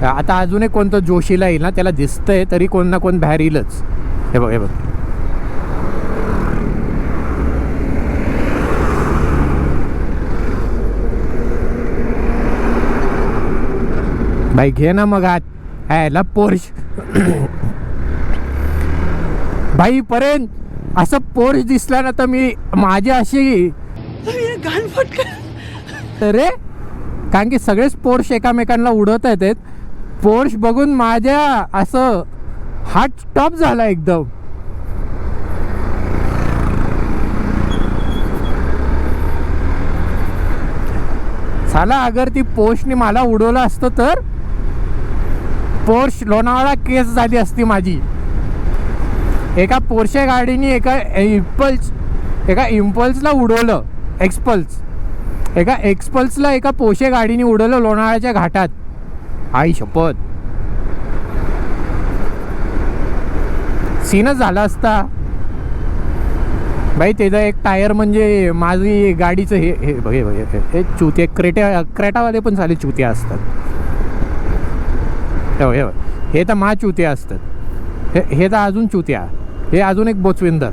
आता अजून एक कोणतं जोशीला येईल ना, त्याला दिसतंय तरी कोण ना कोण बाहेर येईलच. हे बघ हे बघ. भाई घे ना मग आत. ह्याला पोर्श भाई पर्यंत असं पोर्श दिसला ना तर मी माझी अशी गान फटका रे, कारण की सगळेच पोर्श एकामेकांना उडवत आहेत. पोर्श बघून माझ्या असं हार्ट स्टॉप झाला एकदम. साला अगर ती पोर्शने मला उडवलं असतं तर पोर्श लोणावळा केस झाली असती माझी. एका पोर्शे गाडीने एका इम्पल्सला उडवलं. एका एक्सपल्सला एका पोर्शे गाडीने उडवलं लोणावळ्याच्या घाटात. आई शपथ, सीनच झाला असता भाई. त्याचा एक टायर म्हणजे माझी गाडीचं हे बघे हे चुते क्रेटावाले पण झाले चुते असतात. हे तर चुत्या असतात. हे तर अजून चुत्या. हे अजून एक बोचविंदर.